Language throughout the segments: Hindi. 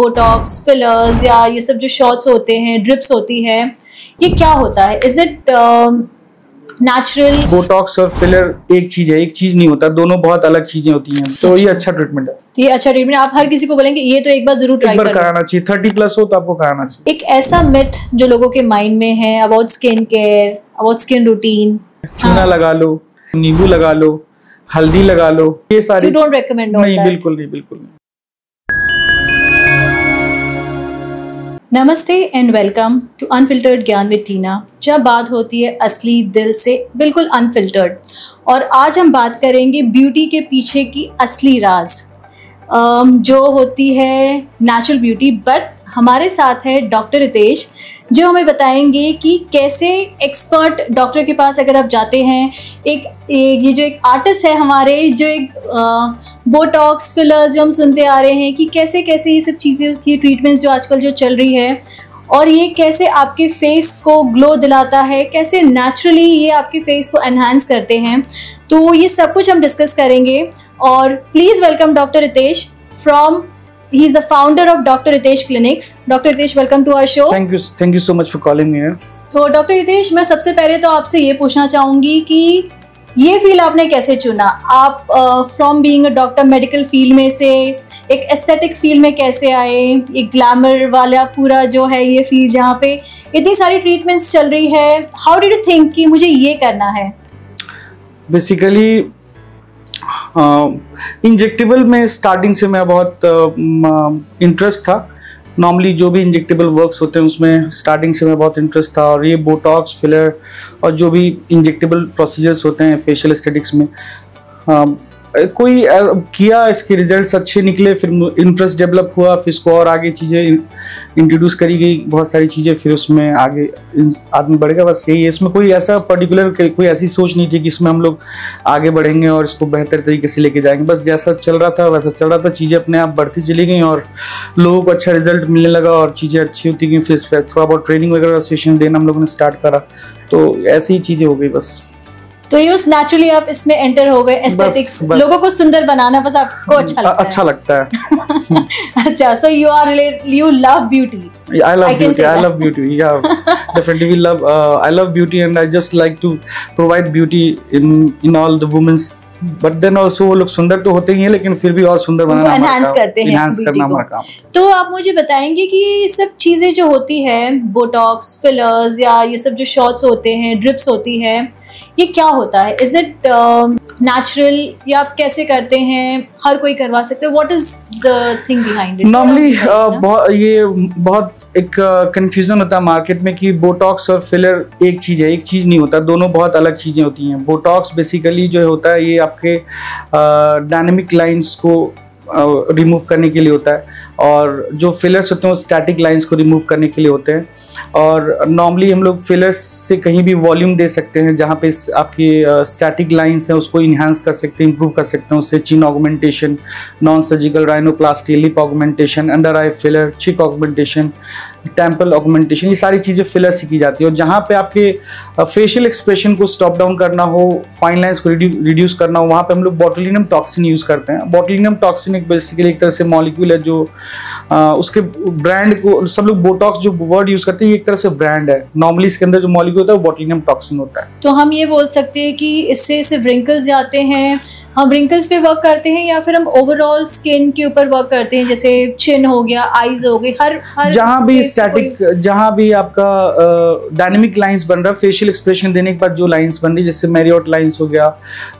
बोटॉक्स, फिलर्स या ये सब जो शॉट्स होते हैं, ड्रिप्स होती है, ये क्या होता है? Is it natural? बोटॉक्स और फिलर एक चीज है, एक चीज नहीं होता, दोनों बहुत अलग चीजें होती हैं। तो ये अच्छा ट्रीटमेंट है। ये अच्छा ट्रीटमेंट, आप हर किसी को बोलेंगे ये तो एक बार जरूर ट्राई करना कराना चाहिए। 30+ हो तो आपको कराना चाहिए। एक ऐसा मिथ जो लोगों के माइंड में है about skin care, about skin routine, चूना लगा लो, नींबू लगा लो, हल्दी लगा लो, ये सारी। You don't recommend? नहीं, बिल्कुल नहीं, बिल्कुल नहीं। नमस्ते एंड वेलकम टू अनफिल्टर्ड ज्ञान विद टीना, जब बात होती है असली दिल से, बिल्कुल अनफिल्टर्ड। और आज हम बात करेंगे ब्यूटी के पीछे की असली राज, जो होती है नेचुरल ब्यूटी। बट हमारे साथ है डॉक्टर रितेश, जो हमें बताएंगे कि कैसे एक्सपर्ट डॉक्टर के पास अगर आप जाते हैं, ये जो एक आर्टिस्ट है हमारे, जो एक बोटॉक्स, फिलर्स जो हम सुनते आ रहे हैं कि कैसे कैसे ये सब चीज़ें की ट्रीटमेंट्स जो आजकल जो चल रही है, और ये कैसे आपके फेस को ग्लो दिलाता है, कैसे नेचुरली ये आपके फेस को एनहांस करते हैं, तो ये सब कुछ हम डिस्कस करेंगे। और please welcome doctor Ritesh from, he is the founder of Dr. Ritesh Clinics. Dr. Ritesh, welcome to our show. Thank you so much for calling me here. तो डॉक्टर रितेश, मैं सबसे पहले तो आपसे ये पूछना चाहूँगी कि ये फील्ड आपने कैसे चुना? आप from being a doctor medical field में से एक एस्थेटिक्स फील्ड में कैसे आए? एक ग्लैमर वाला पूरा जो है ये फील्ड जहाँ पे इतनी सारी ट्रीटमेंट्स चल रही है, हाउ डिड यू थिंक कि मुझे ये करना है? बेसिकली इंजेक्टेबल में स्टार्टिंग से मैं बहुत इंटरेस्ट था। नॉर्मली जो भी इंजेक्टेबल वर्क्स होते हैं उसमें स्टार्टिंग से मैं बहुत इंटरेस्ट था। और ये बोटॉक्स, फिलर और जो भी इंजेक्टेबल प्रोसीजर्स होते हैं फेशियल एस्थेटिक्स में, कोई किया, इसके रिजल्ट्स अच्छे निकले, फिर इंटरेस्ट डेवलप हुआ, फिर इसको और आगे चीज़ें इंट्रोड्यूस करी गई, बहुत सारी चीज़ें, फिर उसमें आगे आदमी बढ़ेगा। बस यही है, इसमें कोई ऐसा पर्टिकुलर कोई ऐसी सोच नहीं थी कि इसमें हम लोग आगे बढ़ेंगे और इसको बेहतर तरीके से लेके जाएंगे। बस जैसा चल रहा था वैसा चल रहा था, चीज़ें अपने आप बढ़ती चली गई और लोगों को अच्छा रिजल्ट मिलने लगा और चीज़ें अच्छी होती गई। फिर थोड़ा बहुत ट्रेनिंग वगैरह सेशन देना हम लोगों ने स्टार्ट करा, तो ऐसी ही चीज़ें हो गई बस। तो ये बस नेचुरली आप इसमें एंटर हो गए, एस्थेटिक्स, लोगों को सुंदर बनाना बस आपको अच्छा लगता है। अच्छा, so you love beauty. I love beauty. Yeah, definitely we love. I love beauty and I just like to provide beauty in all the women's. But then also वो लोग सुंदर तो होते ही हैं, लेकिन फिर भी और सुंदर बनाना, एनहांस करते हैं, एनहांस करना हमारा काम। तो आप मुझे बताएंगे कि ये सब चीजें जो होती है, बोटॉक्स, फिलर्स या ये सब जो शॉट्स होते हैं, ड्रिप्स होती है, ये क्या होता है? इज इट नेचुरल या आप कैसे करते हैं? हर कोई करवा सकते हैं? What is the thing behind it? Normally ये बहुत एक कंफ्यूजन होता है मार्केट में कि बोटॉक्स और फिलर एक चीज़ है, एक चीज़ नहीं होता, दोनों बहुत अलग चीज़ें होती हैं। बोटॉक्स बेसिकली जो होता है ये आपके डायनेमिक लाइंस को रिमूव करने के लिए होता है, और जो फिलर्स होते हैं वो स्टैटिक लाइंस को रिमूव करने के लिए होते हैं। और नॉर्मली हम लोग फिलर्स से कहीं भी वॉल्यूम दे सकते हैं, जहाँ पे आपकी स्टैटिक लाइंस हैं उसको इन्हांस कर सकते हैं, इंप्रूव कर सकते हैं उससे। Chin augmentation, non surgical rhinoplasty, lip augmentation, under eye filler, cheek augmentation, temple augmentation, ये सारी चीज़ें फिलर से की जाती है। और जहाँ पे आपके फेशियल एक्सप्रेशन को स्टॉप डाउन करना हो, फाइन लाइंस को रिड्यूस करना हो, वहाँ पे हम लोग बोटुलिनम टॉक्सिन यूज़ करते हैं। बोटुलिनम टॉक्सिन एक बेसिकली एक तरह से मॉलिक्यूल है जो उसके ब्रांड को सब लोग बोटॉक्स जो वर्ड यूज़ करते हैं, ये एक तरह से ब्रांड है। नॉर्मली इसके अंदर जो मॉलिक्यूल होता है वो बोटुलिनम टॉक्सिन होता है। तो हम ये बोल सकते हैं कि इससे सिर्फ रिंकल्स जाते हैं, हम रिंकल्स पे वर्क करते हैं, या फिर हम ओवरऑल स्किन के ऊपर वर्क करते हैं, जैसे चिन हो गया, आईज हो गई, हर जहाँ भी स्टैटिक, जहाँ भी आपका डायनेमिक लाइंस बन रहा है, फेशियल एक्सप्रेशन देने के बाद जो लाइंस बन रही है, जैसे मैरियोट लाइंस हो गया,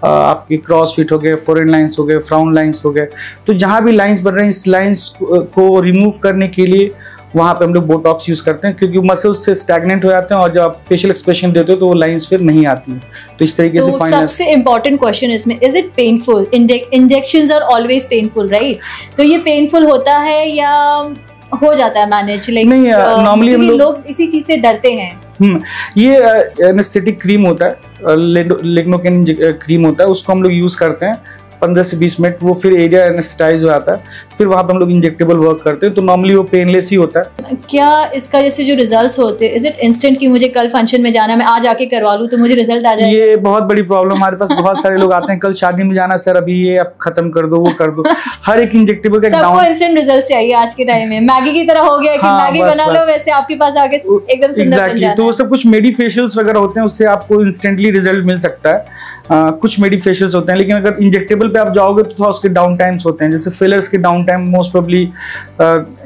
आपके क्रॉस फिट हो गए, फोरेन लाइंस हो गए, फ्राउन लाइंस हो गए, तो जहाँ भी लाइंस बन रहे हैं इस लाइंस को रिमूव करने के लिए वहाँ पे हम लोग बोटॉक्स यूज़ करते हैं, क्योंकि मसल्स से स्टैग्नेंट हो जाते हैं और जब आप फेशियल एक्सप्रेशन देते हो तो वो लाइंस फिर नहीं आती हैं। तो इस तरीके से सबसे इम्पोर्टेंट क्वेश्चन इसमें, is it painful? Injections are always painful, right? तो ये पेनफुल होता है या हो जाता है मैनेज? नहीं, नॉर्मली लोग इसी चीज़ से डरते हैं। ये एनेस्थेटिक क्रीम होता है, लिग्नोकेन क्रीम होता है, उसको हम लोग यूज़ करते हैं। 15 से 20 मिनट, वो फिर एरिया एनेस्थेटाइज हो जाता है, फिर वहाँ पे हम लोग इंजेक्टेबल वर्क करते हैं। तो नॉर्मली वो पेनलेस ही होता है। क्या इसका जैसे जो रिजल्ट्स होते हैं, इज इट इंस्टेंट कि मुझे कल फंक्शन में जाना है, मैं आज आके करवा लूँ तो मुझे रिजल्ट आ जाए? ये बहुत बड़ी प्रॉब्लम, हमारे पास बहुत सारे लोग आते हैं, कल शादी में जाना सर, अभी ये आप खत्म कर दो, वो कर दो। हर एक इंजेक्टेबल का सबको इंस्टेंट रिजल्ट चाहिए आज के टाइम में। मैगी की तरह हो गया कि मैगी बना लो, वैसे आपके पास आके एकदम सुंदर बन जाना है। तो वो सब कुछ मेडिफेशियल्स वगैरह होते हैं, उससे आपको इंस्टेंटली रिजल्ट मिल सकता है। कुछ मेडिफेशियल्स होते हैं, लेकिन अगर इंजेक्टेबल पे आप जाओगे तो थोड़ा उसके डाउन टाइम्स होते हैं। जैसे फिलर्स के down time most probably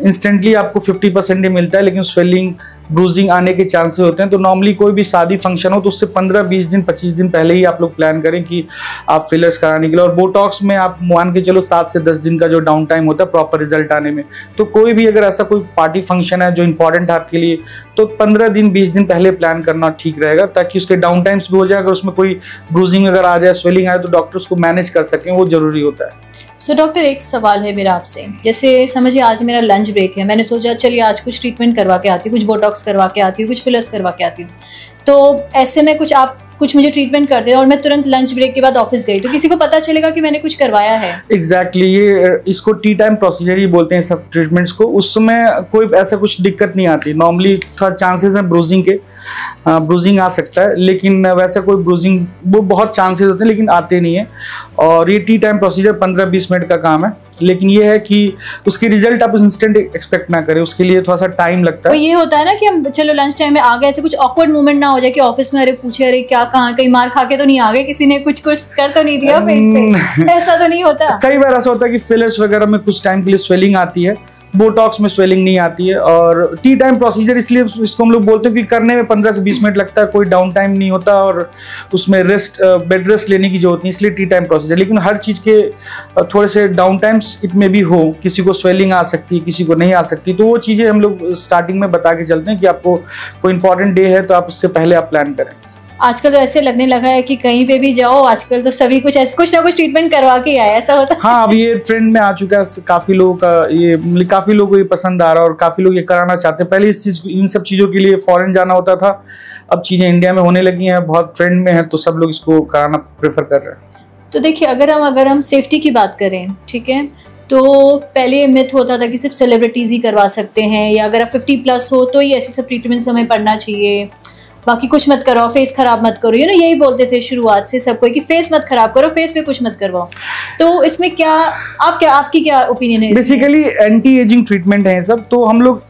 instantly आपको 50% ही मिलता है, लेकिन स्वेलिंग ब्रूजिंग आने के चांसेस होते हैं। तो नॉर्मली कोई भी शादी फंक्शन हो तो उससे 15-20 दिन 25 दिन पहले ही आप लोग प्लान करें कि आप फिलर्स कराने के लिए। और बोटॉक्स में आप मान के चलो 7 से 10 दिन का जो डाउन टाइम होता है प्रॉपर रिजल्ट आने में। तो कोई भी अगर ऐसा कोई पार्टी फंक्शन है जो इंपॉर्टेंट है आपके लिए, तो 15 दिन 20 दिन पहले प्लान करना ठीक रहेगा, ताकि उसके डाउन टाइम्स भी हो जाए। अगर उसमें कोई ब्रूजिंग अगर आ जाए, स्वेलिंग आए, तो डॉक्टर उसको मैनेज कर सकें, वो जरूरी होता है। सो डॉक्टर, एक सवाल है मेरा आपसे। जैसे समझिए आज मेरा लंच ब्रेक है, मैंने सोचा चलिए आज कुछ ट्रीटमेंट करवा के आती हूँ, कुछ बोटॉक्स करवा के आती हूँ, कुछ फिलर्स करवा के आती हूँ। तो ऐसे में कुछ मुझे ट्रीटमेंट कर दे और मैं तुरंत लंच ब्रेक के बाद ऑफिस गई, तो किसी को पता चलेगा कि मैंने कुछ करवाया है? एग्जैक्टली ये इसको टी टाइम प्रोसीजर ही बोलते हैं सब ट्रीटमेंट्स को। उस समय कोई ऐसा कुछ दिक्कत नहीं आती। नॉर्मली थोड़ा चांसेस हैं ब्रूजिंग के, ब्रूजिंग आ सकता है, लेकिन वैसा कोई ब्रूजिंग वो बहुत चांसेस होते हैं, लेकिन आते नहीं है। और ये टी टाइम प्रोसीजर 15-20 मिनट का काम है, लेकिन ये है कि उसकी रिजल्ट आप इंस्टेंट एक्सपेक्ट ना करें, उसके लिए थोड़ा सा टाइम लगता है। तो ये होता है ना कि हम चलो लंच टाइम में आ गए, ऐसे कुछ ऑकवर्ड मोमेंट ना हो जाए कि ऑफिस में अरे पूछे अरे क्या कहाँ, कहीं मार खा के तो नहीं आ गए, किसी ने कुछ कर तो नहीं दिया फेस पे? ऐसा तो नहीं होता? कई बार ऐसा होता है कि फिलर्स वगैरह में कुछ टाइम के लिए स्वेलिंग आती है, बोटॉक्स में स्वेलिंग नहीं आती है। और टी टाइम प्रोसीजर इसलिए इसको हम लोग बोलते हैं कि करने में 15 से 20 मिनट लगता है, कोई डाउन टाइम नहीं होता और उसमें रेस्ट बेड रेस्ट लेने की जरूरत नहीं, इसलिए टी टाइम प्रोसीजर। लेकिन हर चीज़ के थोड़े से डाउन टाइम्स इतने भी हो, किसी को स्वेलिंग आ सकती है, किसी को नहीं आ सकती, तो वो चीज़ें हम लोग स्टार्टिंग में बता के चलते हैं कि आपको कोई इंपॉर्टेंट डे है तो आप उससे पहले आप प्लान करें। आजकल तो ऐसे लगने लगा है कि कहीं पे भी जाओ आजकल तो सभी कुछ ना कुछ ट्रीटमेंट करवा के आए, ऐसा होता है? हाँ, अब ये ट्रेंड में आ चुका है, काफी लोगों को ये पसंद आ रहा है और काफी लोग ये कराना चाहते हैं। पहले इन सब चीजों के लिए फॉरेन जाना होता था, अब चीजें इंडिया में होने लगी हैं, बहुत ट्रेंड में है, तो सब लोग इसको कराना प्रेफर कर रहे हैं। तो देखिए अगर हम सेफ्टी की बात करें, ठीक है, तो पहले मिथ होता था कि सिर्फ सेलिब्रिटीज ही करवा सकते हैं, या अगर आप 50+ हो तो ये ऐसे सब ट्रीटमेंट्स हमें पढ़ना चाहिए, बाकी कुछ मत करो, फेस खराब मत करो, यही बोलते थे शुरुआत से सबको कि फेस मत खराब करो, फेस पे कुछ मत करवाओ। तो इसमें आपकी क्या ओपिनियन है? बेसिकली एंटी एजिंग ट्रीटमेंट है सब, तो हम लोग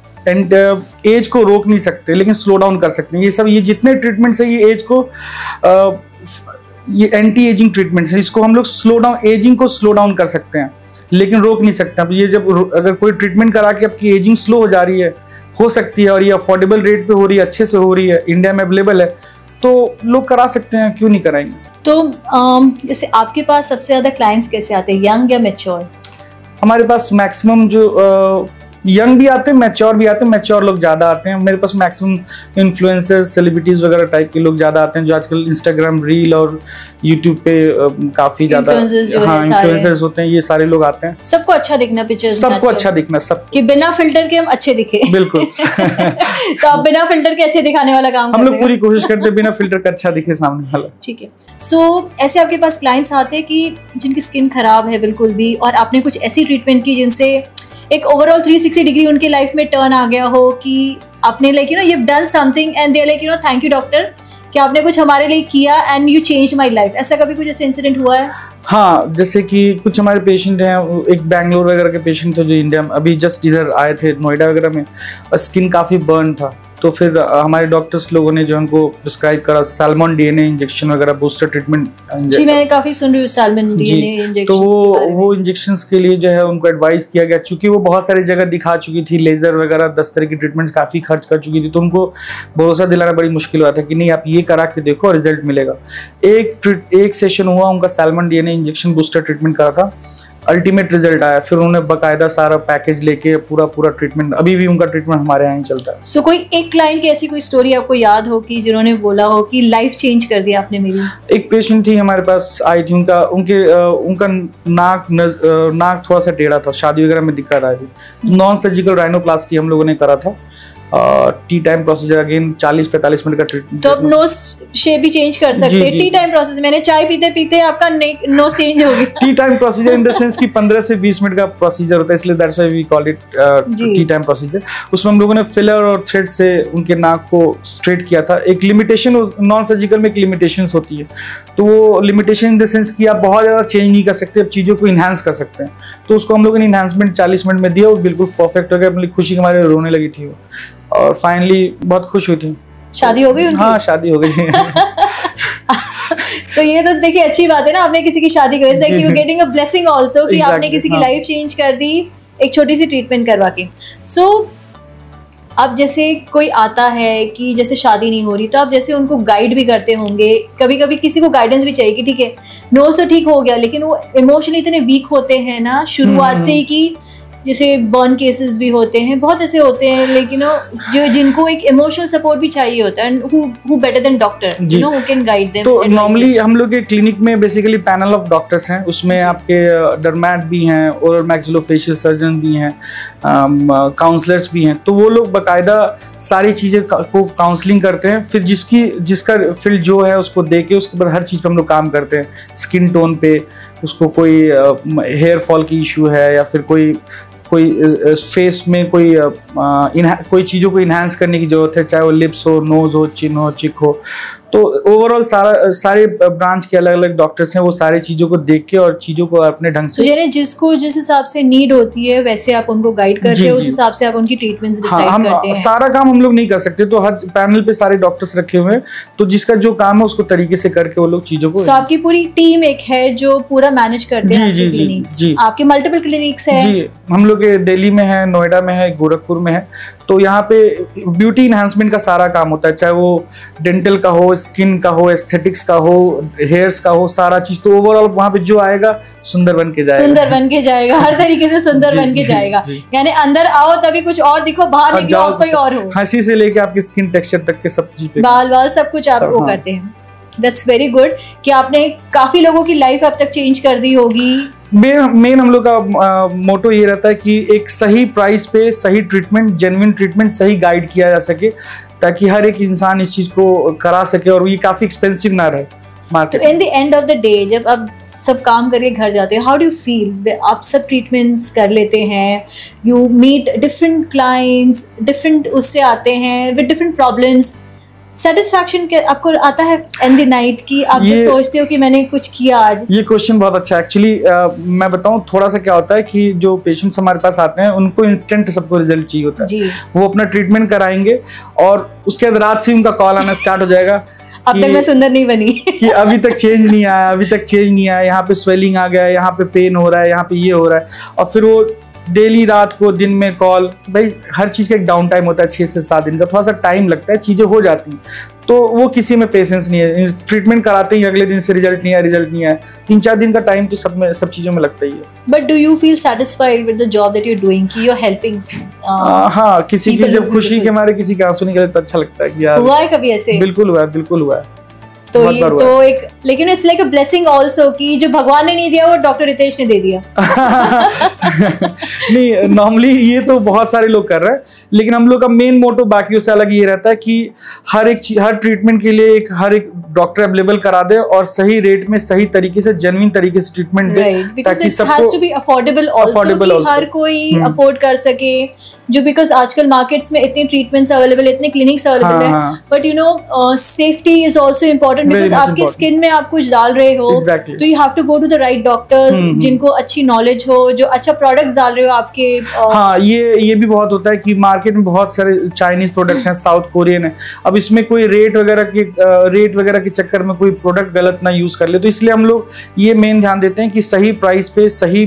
एज को रोक नहीं सकते, लेकिन स्लो डाउन कर सकते हैं। ये जितने ट्रीटमेंट्स है, ये एज को ये एंटी एजिंग ट्रीटमेंट्स है, इसको हम लोग एजिंग को स्लो डाउन कर सकते हैं, लेकिन रोक नहीं सकते। अब ये जब अगर कोई ट्रीटमेंट करा के आपकी एजिंग स्लो हो जा रही है, हो सकती है, और ये अफोर्डेबल रेट पे हो रही है, अच्छे से हो रही है, इंडिया में अवेलेबल है, तो लोग करा सकते हैं, क्यों नहीं कराएंगे? तो जैसे आपके पास सबसे ज्यादा क्लाइंट्स कैसे आते हैं, यंग या मैच्योर? हमारे पास मैक्सिमम जो यंग भी आते हैं, मैच्योर भी आते हैं। मैच्योर लोग ज़्यादा आते हैं मेरे पास। मैक्सिमम इन्फ्लुएंसर्स, सेलिब्रिटीज़ वगैरह टाइप के लोग ज़्यादा आते हैं, जो आजकल इंस्टाग्राम रील और यूट्यूब पे काफ़ी ज़्यादा इन्फ्लुएंसर्स होते हैं, ये सारे लोग आते हैं। सबको अच्छा दिखना, पिक्चर्स सबको अच्छा दिखना, सब कि बिना फिल्टर के हम अच्छे दिखे। बिल्कुल। तो आप बिना फिल्टर के अच्छे दिखाने वाला काम हम लोग पूरी कोशिश करते हैं बिना फिल्टर के अच्छा दिखे सामने वाला। ठीक है। सो ऐसे आपके पास क्लाइंट्स आते हैं कि जिनकी स्किन खराब है बिल्कुल भी, और आपने कुछ ऐसी ट्रीटमेंट की जिनसे एक ओवरऑल 360 डिग्री उनकी लाइफ में टर्न आ गया हो, कि आपने like you have done something and they like thank you doctor कि आपने कुछ हमारे लिए किया and you change my life, ऐसा कभी कुछ ऐसे इंसिडेंट हुआ है? हाँ, जैसे कि कुछ हमारे पेशेंट हैं, एक बैंगलोर वगैरह के पेशेंट थे जो इंडिया में अभी जस्ट इधर आए थे, नोएडा वगैरह में, और स्किन काफ़ी बर्न था। तो फिर हमारे डॉक्टर्स लोगों ने जो उनको प्रिस्क्राइब करा सैल्मन डीएनए इंजेक्शन वगैरह, बूस्टर ट्रीटमेंट। जी, मैं काफ़ी सुन रही हूँ सैल्मन डीएनए इंजेक्शन। तो वो इंजेक्शंस के लिए जो है उनको एडवाइस किया गया, चूँकि वो बहुत सारी जगह दिखा चुकी थी, लेज़र वगैरह 10 तरह की ट्रीटमेंट्स काफ़ी खर्च कर चुकी थी, तो उनको भरोसा दिलाना बड़ी मुश्किल हुआ था कि नहीं आप ये करा के देखो, रिजल्ट मिलेगा। एक सेशन हुआ उनका, salmon DNA injection booster treatment करा था, अल्टीमेट रिजल्ट आया। फिर उन्होंने बकायदा सारा पैकेज लेके पूरा ट्रीटमेंट, अभी भी उनका ट्रीटमेंट हमारे यहाँ ही चलता है। सो कोई एक क्लाइंट की ऐसी कोई स्टोरी आपको याद हो कि जिन्होंने बोला हो कि लाइफ चेंज कर दिया आपने मेरी? एक पेशेंट थी हमारे पास आई थी, उनका नाक थोड़ा सा टेढ़ा था, शादी वगैरह में दिक्कत आई थी, नॉन सर्जिकल राइनोप्लास्टी हम लोगों ने करा था। T time procedure again 40-45 minute का ट्रीटमेंट। तो अब नोज शेप भी चेंज कर सकते हैं टी टाइम प्रोसेस। मैंने चाय पीते पीते आपका नोज चेंज हो गया। T time procedure in the sense कि 15 से 20 मिनट का प्रोसीजर होता है, इसलिए that's why we call it tea time procedure. उसमें हम लोगों ने फिलर और थ्रेड से उनके नाक को स्ट्रेट किया था। एक लिमिटेशन नॉन सर्जिकल में एक लिमिटेशंस होती है, तो वो लिमिटेशन इन द सेंस कि आप बहुत ज़्यादा चेंज नहीं कर सकते, अब चीज़ों को इन्हांस कर सकते हैं। तो उसको हम लोगों ने इन्हांसमेंट 40 मिनट में दिया, वो बिल्कुल परफेक्ट हो गया। अपनी खुशी के मारे रोने लगी थी वो, और फाइनली बहुत खुश हुई थी। शादी हो गई उनकी? हाँ, शादी हो गई। तो ये तो देखिए अच्छी बात है ना, आपने किसी की शादी कर दी, you getting a blessing also कि आपने किसी की लाइफ चेंज कर दी एक छोटी सी ट्रीटमेंट करवा के। सो अब जैसे कोई आता है कि जैसे शादी नहीं हो रही, तो आप जैसे उनको गाइड भी करते होंगे, कभी कभी किसी को गाइडेंस भी चाहिए कि ठीक है नोज तो ठीक हो गया, लेकिन वो इमोशनली इतने वीक होते हैं ना शुरुआत से ही कि जैसे बर्न केसेस भी होते हैं, बहुत ऐसे होते हैं, लेकिन जो जिनको एक इमोशनल सपोर्ट भी चाहिए होता है, who better than doctor, you know, who can guide them। तो नॉर्मली हम लोग के क्लिनिक में बेसिकली पैनल ऑफ डॉक्टर्स हैं, उसमें आपके डर्मैट भी हैं, ओरल मैक्सिलोफेशियल सर्जन भी हैं, काउंसलर्स भी हैं। तो वो लोग बाकायदा सारी चीज़ें को काउंसलिंग करते हैं, फिर जिसका फील्ड जो है उसको दे के उसके बाद हर चीज़ पर हम लोग काम करते हैं। स्किन टोन पे उसको कोई हेयर फॉल की इशू है, या फिर कोई फेस में कोई चीज़ों को इन्हांस करने की जरूरत है, चाहे वो लिप्स हो, नोज हो, चिन हो, चिक हो। तो ओवरऑल सारे ब्रांच के अलग अलग डॉक्टर्स हैं, वो सारी चीज़ों को देख के और चीज़ों को अपने ढंग से, यानी जिसको जिस हिसाब से नीड होती है वैसे आप उनको गाइड करते हैं, उस हिसाब से आप उनकी ट्रीटमेंट्स डिसाइड करते हैं। सारा काम हम लोग नहीं कर सकते, तो हर पैनल पे सारे डॉक्टर्स रखे हुए हैं, तो जिसका जो काम है उसको तरीके से करके वो लोग चीज़ों को। आपकी पूरी टीम एक है जो पूरा मैनेज करते हैं आपके क्लिनिक्स? आपके मल्टीपल क्लिनिक्स हैं? जी, हम लोग दिल्ली में है, नोएडा में है, गोरखपुर में है। तो यहाँ पे ब्यूटी इन्हांसमेंट का सारा काम होता है, चाहे वो डेंटल का हो, स्किन का हो, एस्थेटिक्स का हो, हेयर्स का हो, सारा चीज। तो ओवरऑल वहाँ पे जो आएगा सुंदर बन के जाएगा, हर तरीके से सुंदर बन के जाएगा। यानी अंदर आओ तभी कुछ और दिखो, बाहर निकलो आप कोई और हो। हंसी से लेके आपकी स्किन टेक्सचर तक के सब चीज, बाल सब कुछ आप वो करते हैं। दैट्स वेरी गुड कि आपने काफी लोगों की लाइफ अब तक चेंज कर दी होगी। मेन हम लोग का मोटो ये रहता है कि एक सही प्राइस पे सही ट्रीटमेंट, जेन्युइन ट्रीटमेंट सही गाइड किया जा सके, ताकि हर एक इंसान इस चीज को करा सके और ये काफी एक्सपेंसिव ना रहे market. In the end of the day जब अब सब काम करके घर जाते हैं, हाउ डू यू फील? आप सब ट्रीटमेंट्स कर लेते हैं, you meet different clients, different उससे आते हैं विद डिफरेंट प्रॉब्लम्स, सेटिस्फैक्शन के आपको आता है एंड द नाइट की आप जब सोचते हो कि मैंने कुछ किया आज? ये क्वेश्चन बहुत अच्छा है एक्चुअली। मैं बताऊं थोड़ा सा क्या होता है कि जो पेशेंट्स हमारे पास आते हैं उनको इंस्टेंट सबको रिजल्ट चाहिए होता है। वो अपना ट्रीटमेंट कराएंगे और उसके बाद रात से उनका कॉल आना स्टार्ट हो जाएगा अब तक मैं सुंदर नहीं बनी कि अभी तक चेंज नहीं आया, यहाँ पे स्वेलिंग आ गया, यहाँ पे पेन हो रहा है, यहाँ पे ये हो रहा है। और फिर वो डेली रात को दिन में कॉल, भाई हर चीज़ का एक डाउन टाइम होता है 6 से 7 दिन का, थोड़ा सा टाइम लगता है, चीज़ें हो जाती हैं। तो वो किसी में पेशेंस नहीं है, ट्रीटमेंट कराते ही अगले दिन से रिजल्ट नहीं आया, 3-4 दिन का टाइम तो सब चीज़ों में लगता ही है। But do you feel satisfied with the job that you doing कि यू आर हेल्पिंग? हाँ, किसी की जब खुशी के मारे किसी के आंसू निकले तो अच्छा लगता है कि यार हुआ है कभी ऐसे? बिल्कुल हुआ है। तो ये तो एक, लेकिन it's like a blessing also कि जो भगवान ने नहीं दिया वो डॉक्टर रितेश ने दे दिया। नहीं, नॉर्मली ये तो बहुत सारे लोग कर रहे हैं, लेकिन हम लोग का मेन मोटो बाकियों से अलग ये रहता है कि हर ट्रीटमेंट के लिए हर एक डॉक्टर अवेलेबल करा दे और सही रेट में सही तरीके से जेन्युइन तरीके से ट्रीटमेंट दे, ताकि सबको अफोर्डेबल हर कोई अफोर्ड कर सके। जो बिकॉज आजकल मार्केट्स में इतनी ट्रीटमेंट्स अवेलेबल, इतने क्लिनिक्स अवेलेबल है, but you know safety is also important because आपके स्किन में आप कुछ डाल रहे हो, तो you have to go to the right doctors जिनको अच्छी नॉलेज हो, जो अच्छा प्रोडक्ट्स डाल रहे हो आपके। हाँ, ये भी बहुत होता है कि मार्केट में बहुत सारे चाइनीज प्रोडक्ट हैं, साउथ कोरियन है। अब इसमें कोई रेट वगैरह के चक्कर में कोई प्रोडक्ट गलत ना यूज कर ले, तो इसलिए हम लोग ये मेन ध्यान देते हैं कि सही प्राइस पे सही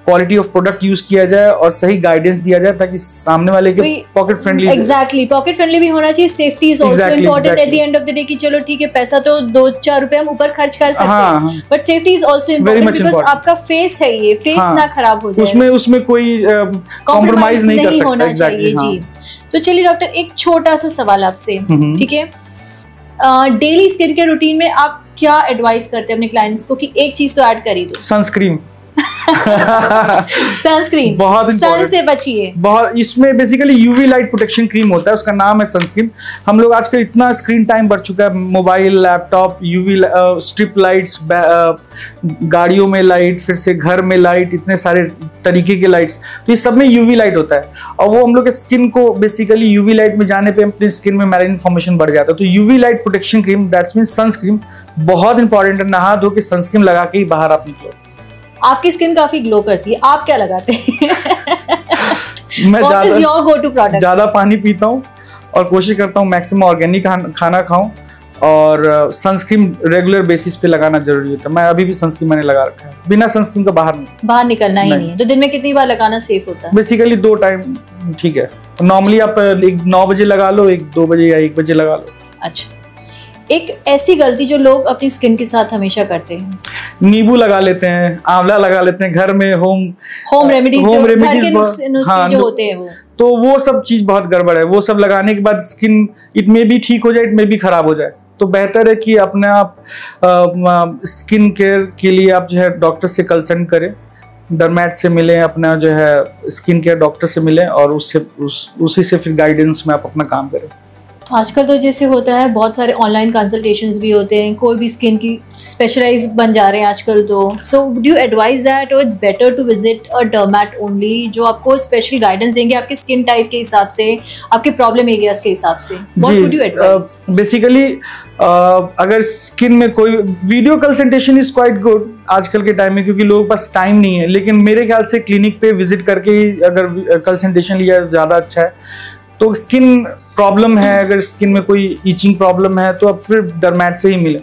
क्वालिटी ऑफ प्रोडक्ट यूज किया जाए और सही गाइडेंस दिया जाए, ताकि सामने वाले के pocket friendly. Exactly, pocket friendly भी होना चाहिए। Safety is also important at the end of the day कि चलो ठीक है, पैसा तो 2-4 रुपए हम ऊपर खर्च कर सकते हैं, but safety is also important because आपका फेस है, ये फेस ना खराब हो जाए, उसमें कोई कॉम्प्रोमाइज नहीं कर सकता। होना चाहिए जी। तो चलिए डॉक्टर, एक छोटा सा सवाल आपसे, ठीक है, डेली स्किन केयर रूटीन में आप क्या एडवाइस करते हैं अपने क्लाइंट्स को कि एक चीज तो ऐड करी दो? सनस्क्रीन। सनस्क्रीन बहुत सन से बचिए। बहुत, इसमें basically UV light protection cream होता है, उसका नाम है सनस्क्रीन। हम लोग आजकल इतना स्क्रीन टाइम बढ़ चुका है, mobile, laptop, UV strip lights, गाड़ियों में लाइट, फिर से घर में लाइट, इतने सारे तरीके के लाइट्स, तो ये सब में यूवी लाइट होता है। और वो हम लोग के स्किन को बेसिकली यूवी लाइट में जाने पे अपनी स्किन में मेलानिन फॉर्मेशन बढ़ जाता है। तो UV light protection cream, that's mean sunscreen, बहुत इंपॉर्टेंट है। नहा धो के सनस्क्रीन लगा के ही बाहर आप निकलो। आपकी स्किन काफी ग्लो करती है, आप क्या लगाते हैं? मैं ज्यादा पानी पीता हूँ और कोशिश करता हूँ मैक्सिमम ऑर्गेनिक खाना खाऊं, और सनस्क्रीन रेगुलर बेसिस पे लगाना जरूरी होता है। मैं अभी भी सनस्क्रीन मैंने लगा रखा है, बिना सनस्क्रीन का बाहर निकलना ही नहीं है। तो दिन में कितनी बार लगाना सेफ होता है? बेसिकली 2 टाइम ठीक है। नॉर्मली आप 9 बजे लगा लो, 2 बजे या 1 बजे लगा लो। अच्छा, एक ऐसी गलती जो लोग अपनी स्किन के साथ हमेशा करते हैं, नींबू लगा लेते हैं, आंवला लगा लेते हैं घर में, होम रेमेडीज नुस्खे जो होते हैं वो, तो वो सब चीज बहुत गड़बड़ है। वो सब लगाने के बाद स्किन इट में भी ठीक हो जाए, इट में भी खराब हो जाए। तो बेहतर है कि अपने आप स्किन केयर के लिए आप जो है डॉक्टर से कंसल्ट करें, डर्मेट से मिलें, अपना जो है स्किन केयर डॉक्टर से मिलें, और उसी से फिर गाइडेंस में आप अपना काम करें। तो आजकल तो जैसे होता है बहुत सारे ऑनलाइन कंसल्टेशंस भी होते हैं, कोई भी स्किन की स्पेशलाइज बन जा रहे हैं आजकल। तो so would you advise that or it's better to visit a dermat only, जो आपको स्पेशल गाइडेंस देंगे आपके स्किन टाइप के हिसाब से, आपके प्रॉब्लम एरियाज के हिसाब से? What would you advise? Basically अगर स्किन में कोई video consultation is quite good आजकल के टाइम में, क्योंकि लोगों के पास टाइम नहीं है। लेकिन मेरे ख्याल से क्लिनिक पे विजिट करके ही अगर कंसल्टेशन लिया ज़्यादा अच्छा है। तो स्किन प्रॉब्लम है, अगर स्किन में कोई ईचिंग प्रॉब्लम है, तो आप फिर डर्मेट से ही मिले।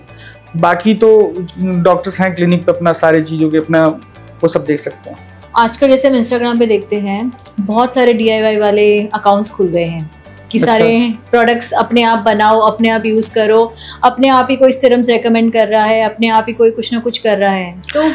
बाकी तो डॉक्टर्स हैं क्लिनिक पे, अपना सारी चीज़ों के अपना वो सब देख सकते हैं। आजकल जैसे हम इंस्टाग्राम पे देखते हैं बहुत सारे DIY वाले अकाउंट्स खुल गए हैं कि सारे प्रोडक्ट्स अपने आप बनाओ, अपने आप यूज़ करो, अपने आप ही कोई सिरम्स रेकमेंड कर रहा है, अपने आप ही कोई कुछ ना कुछ कर रहा है। तो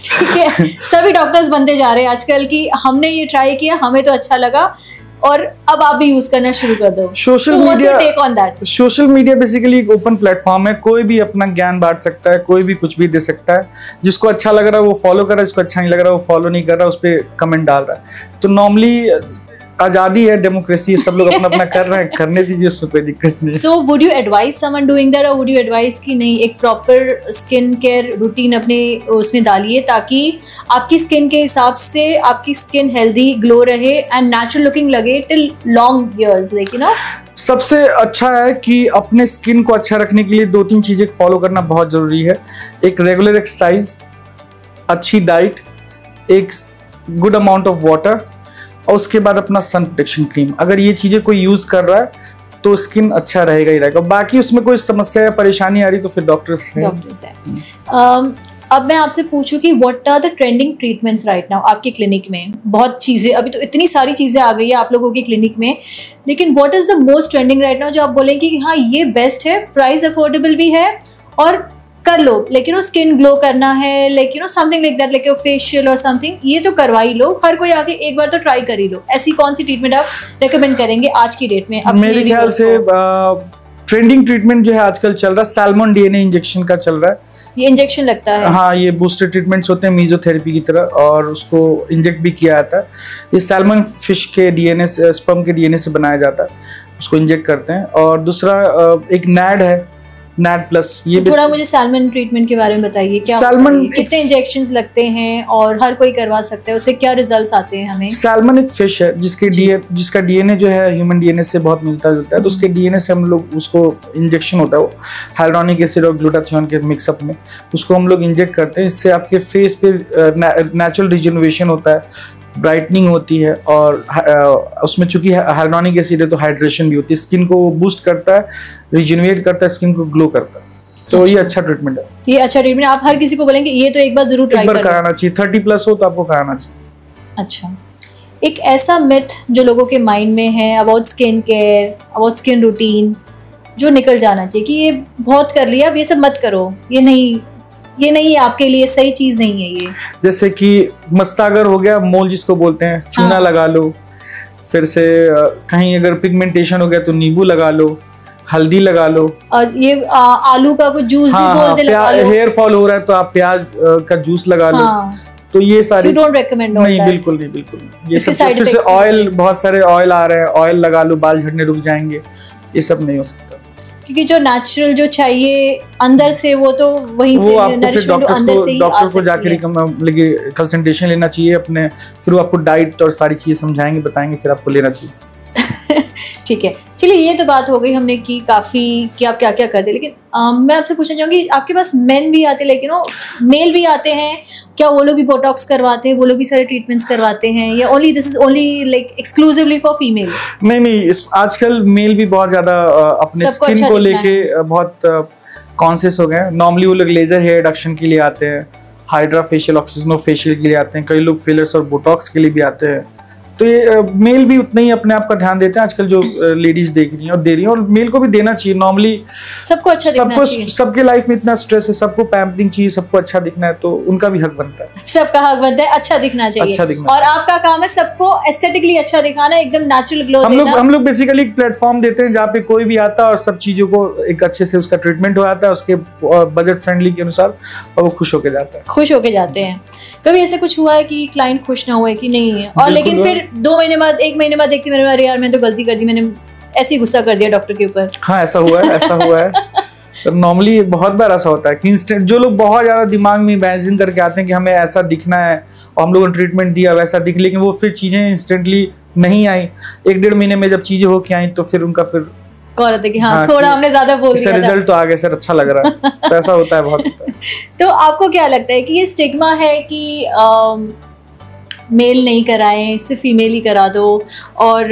ठीक है, सभी डॉक्टर्स बनते जा रहे हैं आजकल कि हमने ये ट्राई किया, हमें तो अच्छा लगा और अब आप भी यूज करना शुरू कर दो। सोशल मीडिया बेसिकली एक ओपन प्लेटफॉर्म है, कोई भी अपना ज्ञान बांट सकता है, कोई भी कुछ भी दे सकता है। जिसको अच्छा लग रहा है वो फॉलो कर रहा है, जिसको अच्छा नहीं लग रहा है वो फॉलो नहीं कर रहा, उस पर कमेंट डाल रहा है। तो नॉर्मली आजादी है, डेमोक्रेसी, सब लोग अपना अपना कर रहे हैं, करने दीजिए, उसमें कोई दिक्कत नहीं। सो would you advice someone doing that, और वुड यू एडवाइस कि नहीं एक प्रॉपर स्किन केयर रूटीन अपने उसमें डालिए ताकि आपकी स्किन के हिसाब से आपकी स्किन हेल्दी, ग्लो रहे एंड नेचुरल लुकिंग लगे till long years, like you know? सबसे अच्छा है कि अपने स्किन को अच्छा रखने के लिए 2-3 चीज़ें फॉलो करना बहुत ज़रूरी है। एक रेगुलर एक्सरसाइज, अच्छी डाइट, एक गुड अमाउंट ऑफ वाटर, और उसके बाद अपना सन प्रोटेक्शन क्रीम। अगर ये चीज़ें कोई यूज़ कर रहा है तो स्किन अच्छा रहेगा ही रहेगा। बाकी उसमें कोई समस्या या परेशानी आ रही तो फिर डॉक्टर्स हैं। अब मैं आपसे पूछूं कि what are the trending treatments right now आपकी क्लिनिक में? बहुत चीज़ें, अभी तो इतनी सारी चीज़ें आ गई है आप लोगों की क्लिनिक में, लेकिन what is the most trending right now जो आप बोलेंगे कि हाँ ये बेस्ट है, प्राइस अफोर्डेबल भी है और कर लो, लेकिन स्किन ग्लो करना है, like you know something like that, like facial और समथिंग, ये तो करवा ही लो, हर कोई आके एक बार तो ट्राई कर ही लो। ऐसी कौन सी ट्रीटमेंट आप रेकमेंड करेंगे आज की डेट में? मेरे ख्याल से ट्रेंडिंग ट्रीटमेंट जो है आजकल चल रहा है, सैल्मन DNA इंजेक्शन का चल रहा है। ये इंजेक्शन लगता है? हाँ, ये बूस्टर ट्रीटमेंट्स होते हैं मेसोथेरेपी की तरह, और उसको इंजेक्ट भी किया जाता है। ये सैल्मन फिश के DNA से, स्पर्म के DNA से बनाया जाता है, उसको इंजेक्ट करते हैं। और दूसरा एक नैड है, नैड प्लस। ये तो थोड़ा मुझे सैल्मन ट्रीटमेंट के बारे में बताइए, क्या कितने इंजेक्शंस लगते हैं और हर कोई करवा सकता है, उससे क्या रिजल्ट्स आते हैं हमें? सैल्मन एक फिश है जिसका DNA जो है ह्यूमन DNA से बहुत मिलता जुलता है। तो उसके DNA से हम लोग उसको इंजेक्शन होता है, वो हाइलोनिक एसिड और ग्लूटाथियोन के मिक्सअप में उसको हम लोग इंजेक्ट करते हैं। इससे आपके फेस पे नेचुरल रिजेनरेशन होता है, ब्राइटनिंग होती है, और उसमें चूंकि हाइलोनिक एसिड है तो हाइड्रेशन भी होती है। स्किन को बूस्ट करता है, रिजेनरेट करता है, स्किन को ग्लो करता है। तो ये अच्छा ट्रीटमेंट है। ये अच्छा ट्रीटमेंट, आप हर किसी को बोलेंगे ये तो एक बार जरूर ट्राई कराना चाहिए। 30+ हो तो आपको कराना चाहिए। अच्छा, एक ऐसा मिथ जो लोगों के माइंड में है about skin care, about skin routine, जो निकल जाना चाहिए कि ये बहुत कर लिया, अब ये सब मत करो, ये नहीं है आपके लिए, सही चीज नहीं है ये। जैसे कि मस्सागर हो गया, मोल जिसको बोलते हैं, चूना लगा लो। फिर से कहीं अगर पिगमेंटेशन हो गया तो नींबू लगा लो। हल्दी लगा लो, और ये आलू का कुछ जूस भी बोलते लगा लो। हेयर फॉल हो रहा है तो आप प्याज का जूस लगा लो। तो ये सारी डोंट रेकमेंड। नहीं, बिल्कुल नहीं, बिल्कुल नहीं। ये सब फिर से ऑयल, बहुत सारे ऑयल आ रहे हैं, ऑयल लगा लो, बाल झड़ने रुक जाएंगे, ये सब नहीं हो सकता। क्योंकि जो नेचुरल जो चाहिए अंदर से वो तो वहीं से नरिशमेंट अंदर से ही आ सकती है। डॉक्टर को जाकर कंसल्टेशन लेना चाहिए अपने, फिर वो आपको डाइट और सारी चीजें समझाएंगे, बताएंगे, फिर आपको लेना चाहिए। ठीक है, चलिए ये तो बात हो गई हमने की काफ़ी कि आप क्या क्या करते हैं, लेकिन मैं आपसे पूछना चाहूँगी आपके पास मेन भी आते, लेकिन मेल भी आते हैं क्या? वो लोग भी बोटॉक्स करवाते हैं, वो लोग भी सारे ट्रीटमेंट्स करवाते हैं, या only this is only like exclusively for female? नहीं, आजकल मेल भी बहुत ज़्यादा अपने स्किन को लेके बहुत कॉन्शियस हो गए हैं। नॉर्मली वो लोग लेजर हेयर रिडक्शन के लिए आते हैं, हाइड्रा फेशियल, ऑक्सीजनो फेशियल के लिए आते हैं, कई लोग फिलर्स और बोटॉक्स के लिए भी आते हैं। तो ये मेल भी उतना ही अपने आप का ध्यान देते हैं आजकल, जो लेडीज देख रही हैं और दे रही हैं, और मेल को भी देना चाहिए। नॉर्मली सबको अच्छा दिखना चाहिए, सबके लाइफ में इतना स्ट्रेस है, सबको पैम्परिंग चाहिए, सबको अच्छा दिखना है, तो उनका भी हक बनता है। सबका हक बनता है अच्छा दिखना चाहिए, अच्छा दिखना। और आपका काम है सबको एस्थेटिकली अच्छा दिखाना, एकदम नेचुरल ग्लो देना। हम लोग बेसिकली एक प्लेटफॉर्म देते हैं जहाँ पे कोई भी आता है और सब चीजों को एक अच्छे से उसका ट्रीटमेंट हो जाता है, उसके बजट फ्रेंडली के अनुसार, और वो खुश होके जाता है। खुश होके जाते हैं। कभी ऐसा कुछ हुआ है कि क्लाइंट खुश ना हुए कि नहीं है, और लेकिन फिर 2 महीने बाद, 1 महीने बाद देखती मेरे, अरे यार मैं तो गलती कर दी, मैंने ऐसे ही गुस्सा कर दिया डॉक्टर के ऊपर? हाँ, ऐसा हुआ है, ऐसा हुआ है। नॉर्मली बहुत बार ऐसा होता है कि इंस्टेंट जो लोग बहुत ज्यादा दिमाग में इमेजिन करके आते हैं कि हमें ऐसा दिखना है और हम लोगों ने ट्रीटमेंट दिया वैसा दिख, लेकिन वो फिर चीजें इंस्टेंटली नहीं आई। 1-1.5 महीने में जब चीजें होके आई तो फिर उनका फिर कि हाँ, थोड़ा हमने ज्यादा बोल दिया, रिजल्ट तो आ गया सर, अच्छा लग रहा है। तो ऐसा होता है, बहुत होता है। तो आपको क्या लगता है कि ये स्टिग्मा है कि मेल नहीं कराएं, सिर्फ फीमेल ही करा दो, और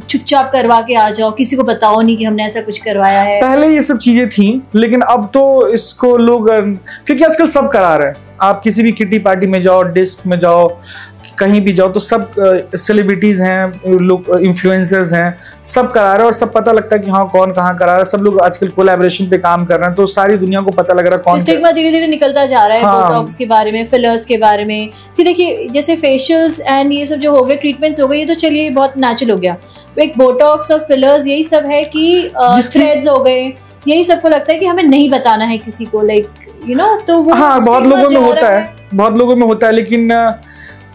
चुपचाप करवा के आ जाओ, किसी को बताओ नहीं कि हमने ऐसा कुछ करवाया है? पहले ये सब चीजें थी, लेकिन अब तो इसको लोग, क्योंकि आजकल सब करा रहे हैं। आप किसी भी किटी पार्टी में जाओ, डिस्क में जाओ, कहीं भी जाओ, तो सब सेलिब्रिटीज हैं, लोग इन्फ्लुएंसर्स हैं, सब करा रहे हैं, और सब पता लगता है कि हाँ कौन कहाँ करा रहा है। सब लोग आजकल कोलैबोरेशन पे काम कर रहे हैं, तो सारी दुनिया को पता लग रहा है कौन। स्टिग्मा धीरे धीरे निकलता जा रहा है। हाँ। बोटॉक्स के बारे में, फिलर्स के बारे में, देखिए जैसे फेशियल्स एंड ये सब जो हो गए, ट्रीटमेंट्स हो गए, ये तो चलिए बहुत नेचुरल हो गया। एक बोटॉक्स और फिलर्स यही सब है कि थ्रेड्स हो गए, यही सबको लगता है कि हमें नहीं बताना है किसी को, लाइक तो वो हाँ, बहुत लोगों में होता है, बहुत लोगों में होता है, लेकिन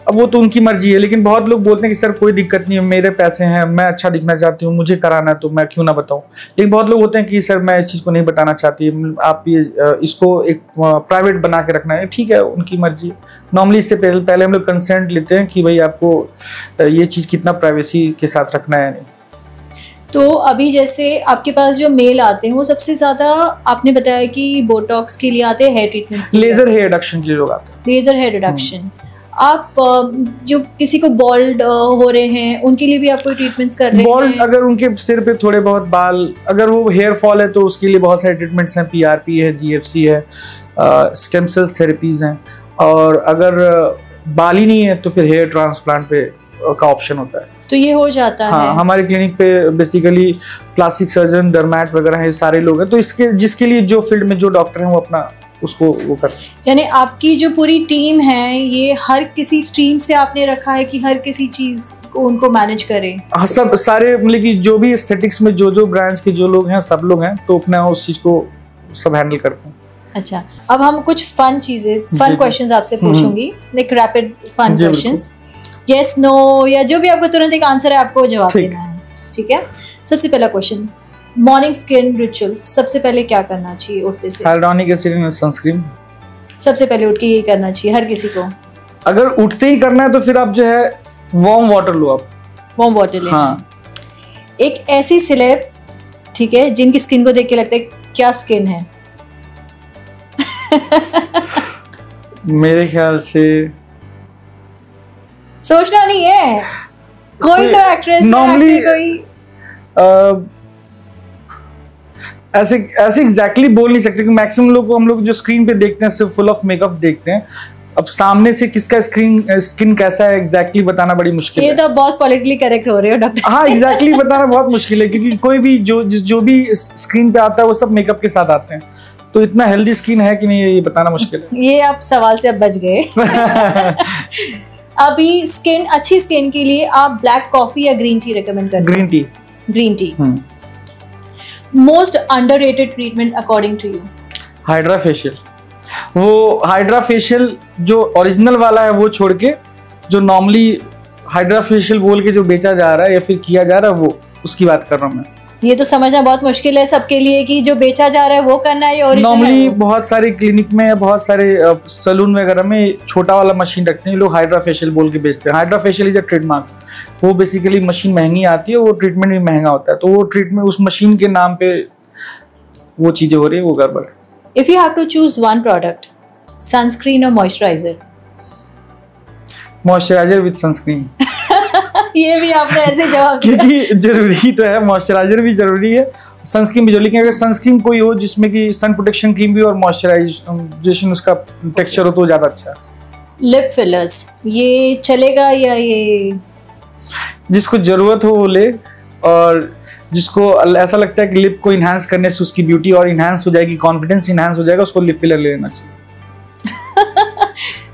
अब वो तो उनकी मर्जी है। लेकिन बहुत लोग बोलते हैं कि सर कोई दिक्कत नहीं है, मेरे पैसे हैं, मैं अच्छा दिखना चाहती हूँ, मुझे कराना है तो मैं क्यों ना बताऊँ। लेकिन बहुत लोग होते हैं कि सर मैं इस चीज़ को नहीं बताना चाहती, आप ये इसको एक प्राइवेट बना के रखना है। ठीक है, उनकी मर्जी। नॉर्मली इससे पहले हम लोग कंसेंट लेते हैं कि भाई आपको ये चीज़ कितना प्राइवेसी के साथ रखना है। तो अभी जैसे आपके पास जो मेल आते हैं वो सबसे ज़्यादा आपने बताया कि बोटॉक्स के लिए आते हैं, hair treatments, laser hair reduction के लिए लोग आते हैं। Laser hair reduction. आप जो किसी को बॉल्ड हो रहे हैं उनके लिए भी आप कोई ट्रीटमेंट्स कर रहे हैं? बॉल्ड, अगर उनके सिर पे थोड़े बहुत बाल, अगर वो हेयर फॉल है तो उसके लिए बहुत सारे ट्रीटमेंट्स हैं। PRP है, GFC है, स्टेम सेल थेरेपीज हैं, और अगर बाल ही नहीं है तो फिर हेयर ट्रांसप्लांट पे का ऑप्शन होता है। तो ये हो जाता है। हमारे क्लिनिक पे बेसिकली प्लास्टिक सर्जन, डर्मैट वगैरह है, सारे लोग हैं। तो इसके जिसके लिए जो फील्ड में जो डॉक्टर हैं वो अपना उसको वो करते हैं। यानी आपकी जो पूरी टीम है ये हर किसी स्ट्रीम से आपने रखा है कि हर किसी चीज को उनको मैनेज करें? हाँ, सब सारे, मतलब कि जो भी एस्थेटिक्स में जो ब्रांच के जो लोग हैं, सब लोग हैं, तो अपना उस चीज को सब हैंडल करते हैं। अच्छा, अब हम कुछ फन क्वेश्चंस आपसे पूछूंगी, like rapid fun questions, yes no, या जो भी आपको तुरंत एक आंसर है आपको जवाब देना है। ठीक है, सबसे पहला क्वेश्चन, मॉर्निंग स्किन रिचुअल, सबसे पहले क्या करना चाहिए उठते से? Hyaluronic acid and sunscreen. सबसे पहले उठ के यही करना चाहिए हर किसी को? अगर उठते ही करना है तो फिर आप जो है वार्म वाटर लो, आप वार्म वाटर लेना। हाँ। एक ऐसी सेलेब, ठीक है, जिनकी स्किन को देख के लगता है क्या स्किन है? मेरे ख्याल से सोचना नहीं है, कोई तो एक्ट्रेस नॉर्मली कोई ऐसे एग्जैक्टली बोल नहीं सकते कि मैक्सिमम लोग को हम लोग जो स्क्रीन पे देखते हैं सिर्फ फुल ऑफ मेकअप देखते हैं। अब सामने से किसका स्किन कैसा है एग्जैक्टली बताना बड़ी मुश्किल है। ये तो बहुत पॉलिटिकली करेक्ट हो रहे हो डॉक्टर। हाँ, एग्जैक्टली बताना बहुत मुश्किल है, क्योंकि कोई भी जो भी स्क्रीन पे आता है वो सब मेकअप के साथ आते हैं, तो इतना हेल्दी स्किन है कि नहीं ये बताना मुश्किल है। ये आप सवाल से अब बच गए। अभी अच्छी स्किन के लिए आप ब्लैक कॉफी या ग्रीन टी रेकमेंड करते हैं? Green tea. Green tea. Most underrated treatment according to you? Hydra facial. वो हाइड्रा फेशियल जो ओरिजिनल वाला है वो छोड़ के जो नॉर्मली हाइड्रा फेशियल बोल के जो बेचा जा रहा है या फिर किया जा रहा है वो उसकी बात कर रहा हूँ मैं। ये तो समझना बहुत मुश्किल है सबके लिए कि जो बेचा जा रहा है वो करना है और नॉर्मली बहुत सारे क्लिनिक में या बहुत सारे सलून वगैरह में छोटा वाला मशीन रखते हैं, लोग हाइड्रा फेशियल बोल के बेचते हैं। Hydra facial is a trademark. वो बेसिकली मशीन महंगी आती है, वो ट्रीटमेंट भी महंगा होता है, तो वो ट्रीटमेंट उस मशीन के नाम पे वो चीजें हो रही है, वो गड़बड़। If you have to choose one product, sunscreen और मॉइस्चराइजर? Moisturiser with sunscreen. ये भी आपने ऐसे जवाब दिया। क्योंकि जरूरी तो है, मॉइस्चराइजर भी जरूरी है, सनस्क्रीन भी जरूरी, लेकिन अगर सनस्क्रीन कोई हो जिसमें कि सन प्रोटेक्शन क्रीम भी और मॉइस्चराइजेशन उसका टेक्सचर हो तो ज्यादा अच्छा है। लिप फिलर्स ये चलेगा या ये? जिसको जरूरत हो वो ले, और जिसको ऐसा लगता है कि लिप को इन्हांस करने से उसकी ब्यूटी और इन्हांस हो जाएगी, कॉन्फिडेंस इन्हांस हो जाएगा, उसको लिप फिलर ले लेना चाहिए।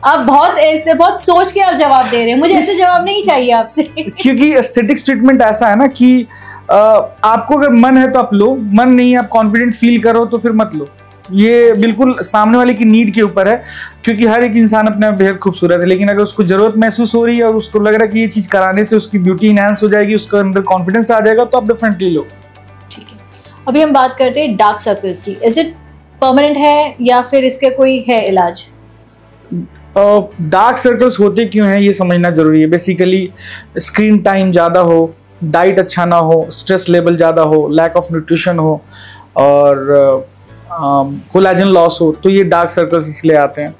आप बहुत सोच के आप जवाब दे रहे हैं, मुझे ऐसे जवाब नहीं चाहिए आपसे। क्योंकि एस्थेटिक्स ट्रीटमेंट ऐसा है ना कि आपको अगर मन है तो आप लो, मन नहीं है, आप कॉन्फिडेंट फील करो तो फिर मत लो। ये बिल्कुल सामने वाले की नीड के ऊपर है, क्योंकि हर एक इंसान अपने आप बेहद खूबसूरत है, लेकिन अगर उसको जरूरत महसूस हो रही है और उसको लग रहा है कि ये चीज कराने से उसकी ब्यूटी इनहैंस हो जाएगी, उसके अंदर कॉन्फिडेंस आ जाएगा, तो आप डेफिनेटली लो। ठीक है, अभी हम बात करते हैं डार्क सर्कल्स की। इज इट परमानेंट है या फिर इसका कोई है इलाज? डार्क सर्कल्स होते क्यों हैं ये समझना जरूरी है। बेसिकली स्क्रीन टाइम ज़्यादा हो, डाइट अच्छा ना हो, स्ट्रेस लेवल ज़्यादा हो, लैक ऑफ न्यूट्रिशन हो और कोलेजन लॉस हो, तो ये डार्क सर्कल्स इसलिए आते हैं।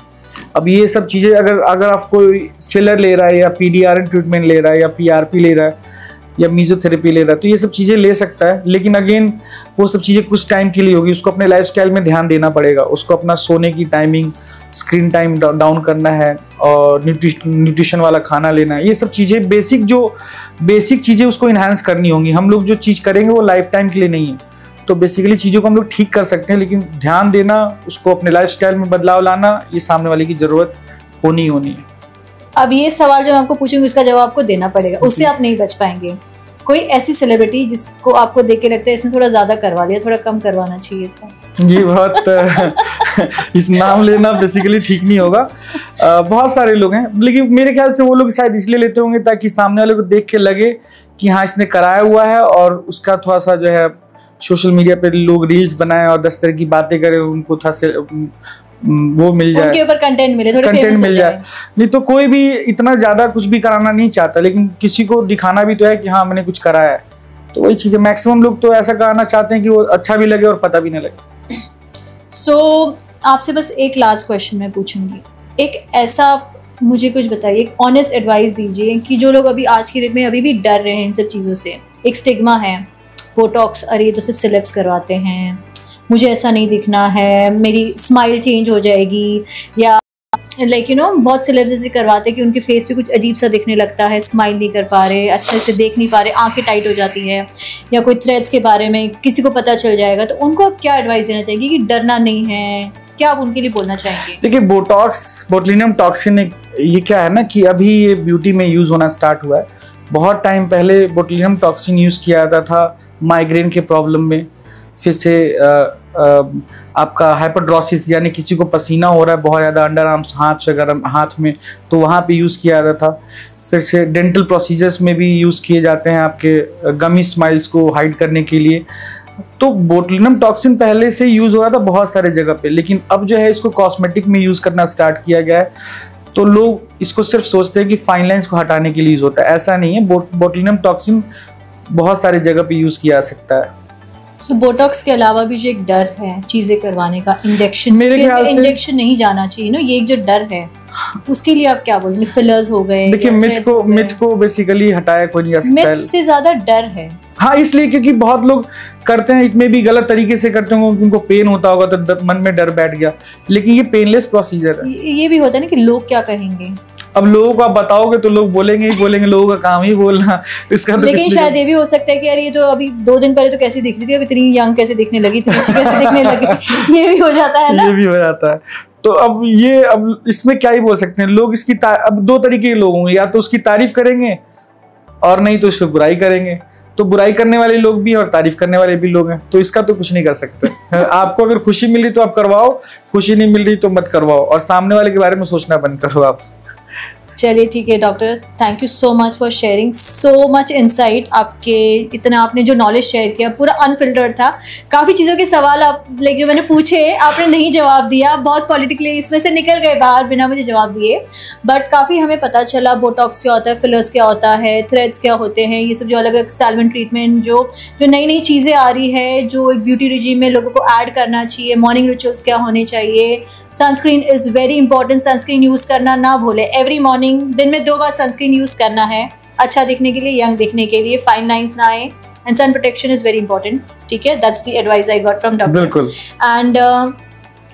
अब ये सब चीज़ें अगर आप कोई फिलर ले रहा है या PDRN ट्रीटमेंट ले रहा है या PRP ले रहा है या मेसोथेरेपी ले रहा है, तो ये सब चीज़ें ले सकता है, लेकिन अगेन वो सब चीज़ें कुछ टाइम के लिए होगी। उसको अपने लाइफस्टाइल में ध्यान देना पड़ेगा, उसको अपना सोने की टाइमिंग, स्क्रीन टाइम डाउन करना है और न्यूट्रिशन वाला खाना लेना है। ये सब चीज़ें बेसिक चीज़ें उसको इन्हांस करनी होंगी। हम लोग जो चीज़ करेंगे वो लाइफ टाइम के लिए नहीं है, तो बेसिकली चीज़ों को हम लोग ठीक कर सकते हैं, लेकिन ध्यान देना, उसको अपने लाइफस्टाइल में बदलाव लाना, ये सामने वाले की ज़रूरत होनी है। अब ये सवाल जो मैं आपको पूछूंगी उसका जवाब आपको देना पड़ेगा, उससे आप नहीं बच पाएंगे। कोई ऐसी सेलिब्रिटी जिसको आपको देख के लगता है इसने थोड़ा ज़्यादा करवा लिया, थोड़ा कम करवाना चाहिए था? ये बहुत इस नाम लेना बेसिकली ठीक नहीं होगा। बहुत सारे लोग हैं, लेकिन मेरे ख्याल से वो लोग शायद इसलिए लेते होंगे ताकि सामने वाले को देख के लगे कि हाँ इसने कराया हुआ है, और उसका थोड़ा सा जो है सोशल मीडिया पे लोग रील्स बनाए और 10 तरह की बातें करें, उनको थोड़ा से वो मिल जाए, उनके ऊपर कंटेंट मिले, थोड़ा कंटेंट मिल जाए। नहीं तो कोई भी इतना ज्यादा कुछ भी कराना नहीं चाहता, लेकिन किसी को दिखाना भी तो है कि हाँ मैंने कुछ कराया है, तो वही चीज़ है। मैक्सिमम लोग तो ऐसा कराना चाहते हैं कि वो अच्छा भी लगे और पता भी नहीं लगे। सो आपसे बस एक लास्ट क्वेश्चन मैं पूछूंगी, एक ऐसा मुझे कुछ बताइए, एक ऑनेस्ट एडवाइस दीजिए कि जो लोग अभी आज की डेट में अभी भी डर रहे हैं इन सब चीज़ों से। एक स्टिग्मा है, बोटॉक्स, अरे ये तो सिर्फ सेलेब्स करवाते हैं, मुझे ऐसा नहीं दिखना है, मेरी स्माइल चेंज हो जाएगी, या लाइक बहुत सेलेब्स ऐसे करवाते हैं कि उनके फेस पे कुछ अजीब सा दिखने लगता है, स्माइल नहीं कर पा रहे, अच्छे से देख नहीं पा रहे, आंखें टाइट हो जाती है, या कोई थ्रेड्स के बारे में किसी को पता चल जाएगा, तो उनको आप क्या एडवाइस देना चाहेंगे कि डरना नहीं है? क्या आप उनके लिए बोलना चाहेंगे? देखिए, बोटॉक्स, बोtulinum टॉक्सिन, ये क्या है ना कि अभी ये ब्यूटी में यूज़ होना स्टार्ट हुआ है। बहुत टाइम पहले बोtulinum टॉक्सिन यूज़ किया जाता था माइग्रेन के प्रॉब्लम में, फिर से आपका हाइपरड्रोसिस यानी किसी को पसीना हो रहा है बहुत ज़्यादा अंडर आर्म्स, हाथ वगैरह, हाथ में, तो वहाँ पे यूज़ किया जाता था। फिर से डेंटल प्रोसीजर्स में भी यूज़ किए जाते हैं आपके गमी स्माइल्स को हाइड करने के लिए। तो बोtulinum टॉक्सिन पहले से यूज़ हो रहा था बहुत सारे जगह पे, लेकिन अब जो है इसको कॉस्मेटिक में यूज़ करना स्टार्ट किया गया है। तो लोग इसको सिर्फ सोचते हैं कि फाइन लाइन्स को हटाने के लिए यूज़ होता है, ऐसा नहीं है। बोtulinum टॉक्सिन बहुत सारी जगह पे यूज़ किया जा सकता है। सो बोटॉक्स के अलावा भी जो एक डर है चीज़ें करवाने का, इंजेक्शन, मेरे ख्याल से इंजेक्शन नहीं जाना चाहिए ना, ये एक जो डर है उसके लिए आप क्या बोलेंगे? फिलर्स हो गए, देखिए मिथ को बेसिकली हटाया कोई नहीं जा सकता, मिथ से ज्यादा डर है। हाँ, इसलिए क्योंकि बहुत लोग करते हैं, इसमें भी गलत तरीके से करते होंगे, उनको पेन होता होगा तो मन में डर बैठ गया, लेकिन ये पेनलेस प्रोसीजर है। ये भी होता है ना कि लोग क्या कहेंगे। अब लोगों को आप बताओगे तो लोग बोलेंगे ही बोलेंगे, लोगों का काम ही बोलना, इसका तो लेकिन शायद ये भी हो सकता है कि यार ये तो अभी 2 दिन पहले तो कैसी दिख रही थी, अब इतनी यंग कैसे दिखने लगी, इतनी अच्छी कैसे दिखने लगी, ये भी हो जाता है ना। ये भी हो जाता है। तो अब इसमें क्या ही बोल सकते हैं लोग, इसकी अब 2 तरीके के लोग होंगे, या तो उसकी तारीफ करेंगे और नहीं तो उस पर बुराई करेंगे। तो बुराई करने वाले लोग भी और तारीफ करने वाले भी लोग हैं, तो इसका तो कुछ नहीं कर सकते। आपको अगर खुशी मिल रही तो आप करवाओ, खुशी नहीं मिल रही तो मत करवाओ, और सामने वाले के बारे में सोचना बंद करो आप। चलिए ठीक है doctor, thank you so much for sharing so much insight. आपके इतना आपने जो नॉलेज शेयर किया पूरा अनफिल्टर्ड था। काफ़ी चीज़ों के सवाल आप लाइक जो मैंने पूछे आपने नहीं जवाब दिया, बहुत पॉलिटिकली इसमें से निकल गए बाहर बिना मुझे जवाब दिए, बट काफ़ी हमें पता चला बोटॉक्स क्या होता है, फिलर्स क्या होता है, थ्रेड्स क्या होते हैं, ये सब जो अलग अलग सैल्वेंट ट्रीटमेंट जो नई नई चीज़ें आ रही है जो एक ब्यूटी रिजीम में लोगों को ऐड करना चाहिए, मॉर्निंग रिचुअल्स क्या होने चाहिए, sunscreen is very important, sunscreen use करना ना भूलें। एवरी मॉर्निंग दिन में 2 बार सनस्क्रीन यूज़ करना है, अच्छा दिखने के लिए, यंग दिखने के लिए, फाइन लाइंस ना आए, and sun protection is very important. ठीक है, that's the advice I got from doctor. बिल्कुल। एंड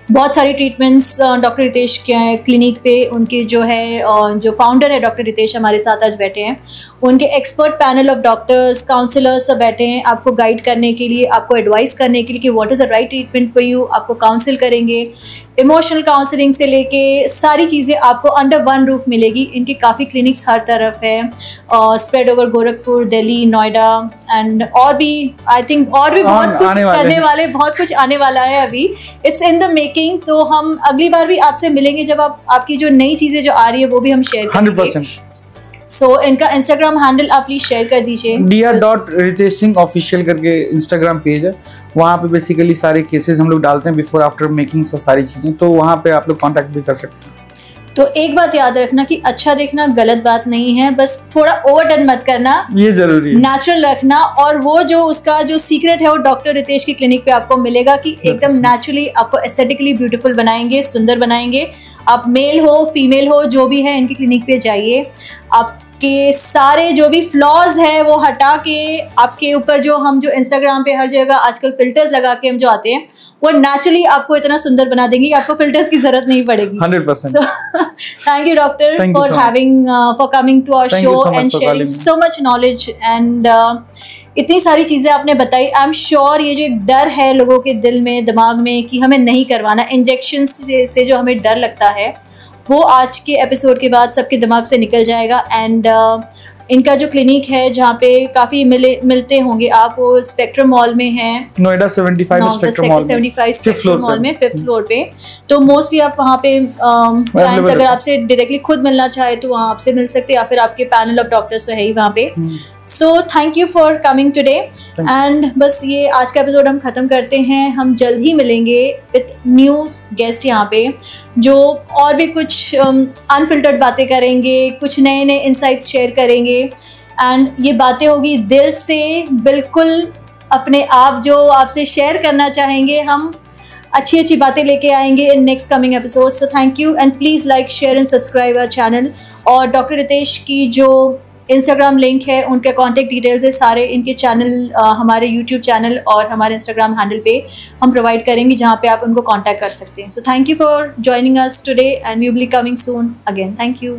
बहुत सारी ट्रीटमेंट्स डॉक्टर रितेश के क्लिनिक पे, उनके जो है जो फाउंडर है डॉक्टर रितेश हमारे साथ आज बैठे हैं, उनके expert panel of doctors counsellors सब बैठे हैं आपको गाइड करने के लिए, आपको एडवाइस करने के लिए कि what is the right treatment for you, आपको काउंसिल करेंगे, इमोशनल काउंसलिंग से लेके सारी चीज़ें आपको अंडर वन रूफ मिलेगी। इनके काफ़ी क्लिनिक्स हर तरफ है, spread over Gorakhpur, Delhi, Noida, and और भी आई थिंक और भी बहुत कुछ करने वाले, बहुत कुछ आने वाला है अभी, इट्स इन द मेकिंग। तो हम अगली बार भी आपसे मिलेंगे जब आपकी जो नई चीज़ें जो आ रही है वो भी हम शेयर करेंगे 100%। सो इनका इंस्टाग्राम हैंडल आप प्लीज शेयर कर दीजिए। dr.ritesh Singh ऑफिशियल करके इंस्टाग्राम पेज है, वहाँ पे बेसिकली सारे केसेस हम लोग डालते हैं, बिफोर आफ्टर मेकिंग्स और सारी चीज़ें, तो वहाँ पे आप लोग कांटेक्ट भी कर सकते हैं। तो एक बात याद रखना कि अच्छा देखना गलत बात नहीं है, बस थोड़ा ओवरडन मत करना, ये जरूरी है, नेचुरल रखना, और वो जो उसका जो सीक्रेट है वो डॉक्टर रितेश की क्लिनिक पे आपको मिलेगा कि एकदम नेचुरली आपको एस्थेटिकली ब्यूटीफुल बनाएंगे, सुंदर बनाएंगे। आप मेल हो फीमेल हो जो भी है, इनकी क्लिनिक पे जाइए, आपके सारे जो भी फ्लॉज है वो हटा के आपके ऊपर जो हम जो इंस्टाग्राम पे हर जगह आजकल फिल्टर्स लगा के हम जो आते हैं वो नेचुरली आपको इतना सुंदर बना देंगे कि आपको फिल्टर्स की जरूरत नहीं पड़ेगी। 100%। Thank you doctor for coming to our show and sharing so much knowledge and इतनी सारी चीज़ें आपने बताई। आई एम श्योर ये जो एक डर है लोगों के दिल में दिमाग में कि हमें नहीं करवाना, इंजेक्शन से जो हमें डर लगता है वो आज के एपिसोड के बाद सबके दिमाग से निकल जाएगा। एंड इनका जो क्लिनिक है जहाँ पे काफ़ी मिलते होंगे आप, वो स्पेक्ट्रम मॉल में है, नोएडा 75 स्पेक्ट्रम मॉल में 5th फ्लोर पे। तो मोस्टली आप वहाँ पे क्लाइंट्स अगर आपसे डायरेक्टली खुद मिलना चाहे तो वहाँ आपसे मिल सकते हैं, या फिर आपके पैनल ऑफ डॉक्टर्स तो है ही वहाँ पे। सो thank you for coming today and बस ये आज का एपिसोड हम ख़त्म करते हैं। हम जल्द ही मिलेंगे विथ न्यू गेस्ट यहाँ पे जो और भी कुछ अनफिल्टर्ड बातें करेंगे, कुछ नए नए इंसाइट्स शेयर करेंगे, एंड ये बातें होगी दिल से, बिल्कुल अपने आप जो आपसे शेयर करना चाहेंगे, हम अच्छी अच्छी बातें लेके आएंगे in next coming episode. So thank you and please like share and subscribe our channel. और डॉक्टर रितेश की जो इंस्टाग्राम लिंक है, उनके कॉन्टैक्ट डिटेल्स है सारे इनके चैनल, हमारे यूट्यूब चैनल और हमारे इंस्टाग्राम हैंडल पे हम प्रोवाइड करेंगे जहाँ पे आप उनको कॉन्टैक्ट कर सकते हैं। So thank you for joining us today and we will be coming soon again. Thank you.